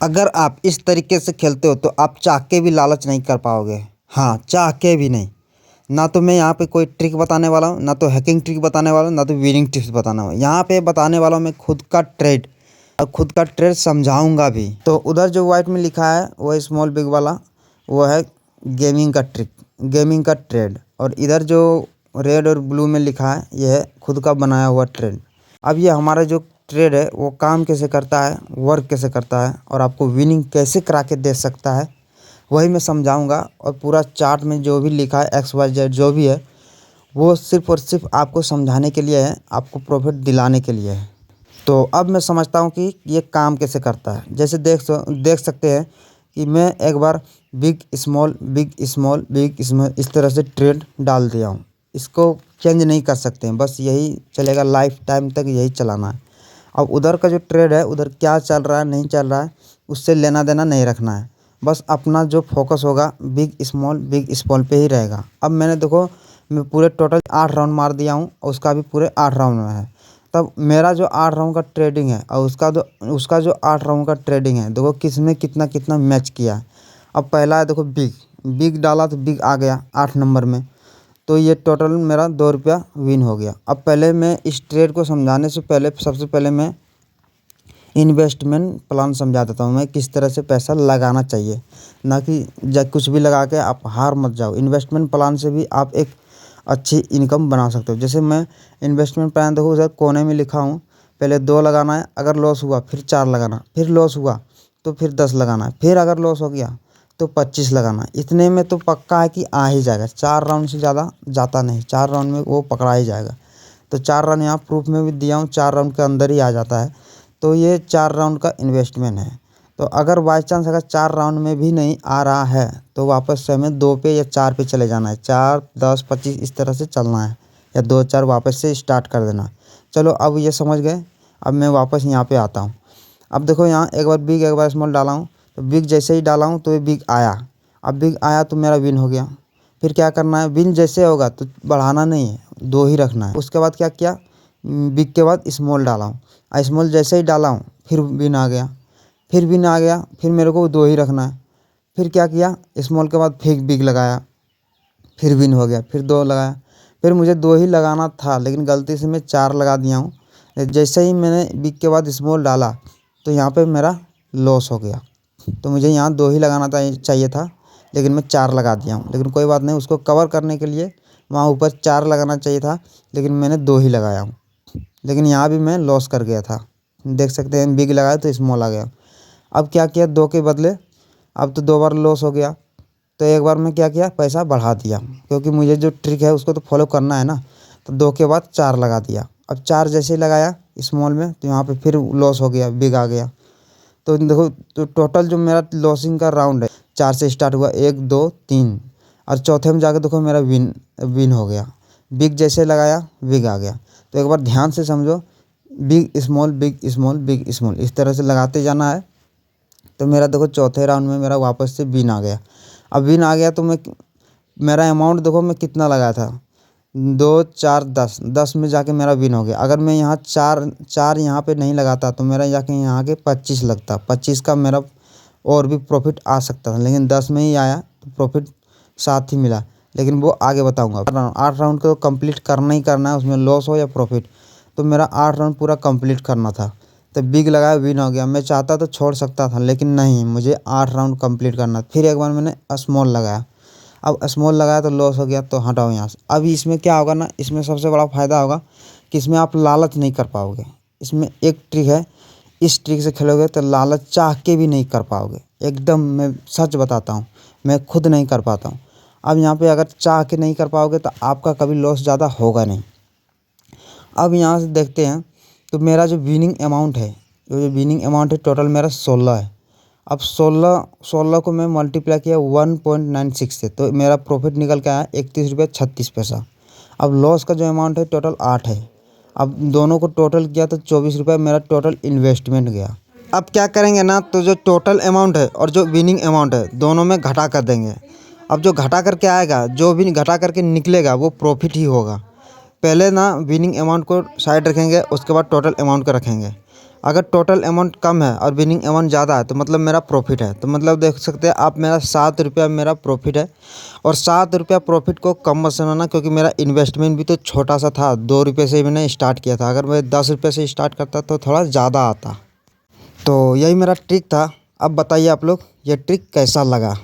अगर आप इस तरीके से खेलते हो तो आप चाह के भी लालच नहीं कर पाओगे। हाँ, चाह के भी नहीं। ना तो मैं यहाँ पे कोई ट्रिक बताने वाला हूँ, ना तो हैकिंग ट्रिक बताने वाला हूँ, ना तो विनिंग टिप्स बताना हूँ। यहाँ पे बताने वाला हूँ मैं खुद का ट्रेड, और खुद का ट्रेड समझाऊंगा भी। तो उधर जो व्हाइट में लिखा है वो स्मॉल बिग वाला वो है गेमिंग का ट्रिक, गेमिंग का ट्रेड। और इधर जो रेड और ब्लू में लिखा है ये है खुद का बनाया हुआ ट्रेड। अब ये हमारा जो ट्रेड है वो काम कैसे करता है, वर्क कैसे करता है, और आपको विनिंग कैसे करा के दे सकता है, वही मैं समझाऊंगा। और पूरा चार्ट में जो भी लिखा है XYZ जो भी है वो सिर्फ़ और सिर्फ आपको समझाने के लिए है, आपको प्रॉफिट दिलाने के लिए है। तो अब मैं समझता हूँ कि ये काम कैसे करता है। जैसे देख सकते हैं कि मैं एक बार big small big small big small इस तरह से ट्रेड डाल दिया हूँ। इसको चेंज नहीं कर सकते हैं, बस यही चलेगा, लाइफ टाइम तक यही चलाना है। अब उधर का जो ट्रेड है उधर क्या चल रहा है नहीं चल रहा है उससे लेना देना नहीं रखना है। बस अपना जो फोकस होगा बिग स्मॉल पे ही रहेगा। अब मैंने देखो मैं पूरे टोटल 8 राउंड मार दिया हूँ और उसका भी पूरे 8 राउंड में है। तब मेरा जो 8 राउंड का ट्रेडिंग है और उसका जो 8 राउंड का ट्रेडिंग है, देखो किसमें कितना कितना मैच किया है। अब पहला है देखो बिग डाला तो बिग आ गया 8 नंबर में, तो ये टोटल मेरा 2 रुपया विन हो गया। अब पहले मैं इस ट्रेड को समझाने से पहले सबसे पहले मैं इन्वेस्टमेंट प्लान समझा देता हूँ, मैं किस तरह से पैसा लगाना चाहिए, ना कि कुछ भी लगा के आप हार मत जाओ। इन्वेस्टमेंट प्लान से भी आप एक अच्छी इनकम बना सकते हो। जैसे मैं इन्वेस्टमेंट प्लान देखो उधर कोने में लिखा हूँ, पहले 2 लगाना है, अगर लॉस हुआ फिर 4 लगाना, फिर लॉस हुआ तो फिर 10 लगाना है, फिर अगर लॉस हो गया तो 25 लगाना है। इतने में तो पक्का है कि आ ही जाएगा, 4 राउंड से ज़्यादा जाता नहीं, 4 राउंड में वो पकड़ा ही जाएगा। तो 4 राउंड यहाँ प्रूफ में भी दिया हूँ, 4 राउंड के अंदर ही आ जाता है। तो ये 4 राउंड का इन्वेस्टमेंट है। तो अगर बाई चांस अगर 4 राउंड में भी नहीं आ रहा है तो वापस से हमें 2 पे या 4 पे चले जाना है, 4 10 25 इस तरह से चलना है, या 2 4 वापस से स्टार्ट कर देना। चलो अब ये समझ गए। अब मैं वापस यहाँ पे आता हूँ। अब देखो यहाँ एक बार बिग एक बार स्मॉल डाला हूँ, तो बिग जैसे ही डाला हूँ तो ये बिग आया। अब बिग आया तो मेरा विन हो गया। फिर क्या करना है, विन जैसे होगा तो बढ़ाना नहीं है, 2 ही रखना है। उसके बाद क्या किया, बिग के बाद स्मॉल डाला हूँ, स्मॉल जैसे ही डाला हूँ फिर विन आ गया, फिर विन आ गया, फिर मेरे को 2 ही रखना है। फिर क्या किया, स्मॉल के बाद फिर बिग लगाया, फिर विन हो गया, फिर 2 लगाया। फिर मुझे 2 ही लगाना था लेकिन गलती से मैं 4 लगा दिया हूँ। जैसे ही मैंने बिग के बाद स्मॉल डाला तो यहाँ पे मेरा लॉस हो गया। तो मुझे यहाँ 2 ही लगाना चाहिए था लेकिन मैं 4 लगा दिया हूँ। लेकिन कोई बात नहीं, उसको कवर करने के लिए वहाँ ऊपर 4 लगाना चाहिए था लेकिन मैंने 2 ही लगाया हूँ। लेकिन यहाँ भी मैं लॉस कर गया था। देख सकते हैं बिग लगाया तो स्मॉल आ गया। अब क्या किया, 2 के बदले अब तो 2 बार लॉस हो गया। तो एक बार मैं क्या किया, पैसा बढ़ा दिया, क्योंकि मुझे जो ट्रिक है उसको तो फॉलो करना है ना। तो 2 के बाद 4 लगा दिया। अब 4 जैसे ही लगाया स्मॉल में तो यहाँ पे फिर लॉस हो गया, बिग आ गया। तो देखो तो टोटल जो मेरा लॉसिंग का राउंड है 4 से स्टार्ट हुआ, 1 2 3, और चौथे में जाकर देखो मेरा विन हो गया। बिग जैसे लगाया बिग आ गया। तो एक बार ध्यान से समझो, बिग स्मॉल इस तरह से लगाते जाना है। तो मेरा देखो चौथे राउंड में मेरा वापस से विन आ गया। अब विन आ गया तो मेरा अमाउंट देखो मैं कितना लगाया था, 2 4 10, 10 में जाके मेरा विन हो गया। अगर मैं यहाँ 4 यहाँ पे नहीं लगाता तो मेरा जाके यहाँ के 25 लगता, 25 का मेरा और भी प्रॉफिट आ सकता था, लेकिन 10 में ही आया तो प्रॉफिट साथ ही मिला। लेकिन वो आगे बताऊँगा। 8 राउंड को कंप्लीट करना ही करना है, उसमें लॉस हो या प्रॉफिट। तो मेरा 8 राउंड पूरा कंप्लीट करना था। तो बिग लगाया विन हो गया। मैं चाहता तो छोड़ सकता था लेकिन नहीं, मुझे 8 राउंड कंप्लीट करना। फिर एक बार मैंने स्मॉल लगाया। अब स्मॉल लगाया तो लॉस हो गया, तो हटाओ यहाँ से। अब इसमें क्या होगा ना, इसमें सबसे बड़ा फ़ायदा होगा कि इसमें आप लालच नहीं कर पाओगे। इसमें एक ट्रिक है, इस ट्रिक से खेलोगे तो लालच चाह के भी नहीं कर पाओगे। एकदम मैं सच बताता हूँ, मैं खुद नहीं कर पाता हूँ। अब यहाँ पे अगर चाह के नहीं कर पाओगे तो आपका कभी लॉस ज़्यादा होगा नहीं। अब यहाँ से देखते हैं तो मेरा जो विनिंग अमाउंट है, टोटल मेरा 16 है। अब 16 को मैं मल्टीप्लाई किया 1.96 से, तो मेरा प्रॉफिट निकल के आया 31 रुपये 36 पैसा। अब लॉस का जो अमाउंट है टोटल 8 है। अब दोनों को टोटल किया तो 24 रुपये मेरा टोटल इन्वेस्टमेंट गया। अब क्या करेंगे ना, तो जो टोटल अमाउंट है और जो विनिंग अमाउंट है दोनों में घटा कर देंगे। अब जो घटा करके आएगा, जो भी घटा करके निकलेगा वो प्रॉफिट ही होगा। पहले ना विनिंग अमाउंट को साइड रखेंगे, उसके बाद टोटल अमाउंट को रखेंगे। अगर टोटल अमाउंट कम है और विनिंग अमाउंट ज़्यादा है तो मतलब मेरा प्रॉफिट है। तो मतलब देख सकते हैं आप, मेरा 7 रुपया मेरा प्रॉफिट है। और 7 रुपया प्रॉफिट को कम मत समझना, क्योंकि मेरा इन्वेस्टमेंट भी तो छोटा सा था, 2 रुपये से ही मैंने स्टार्ट किया था। अगर मैं 10 रुपये से स्टार्ट करता तो थोड़ा ज़्यादा आता। तो यही मेरा ट्रिक था। अब बताइए आप लोग ये ट्रिक कैसा लगा।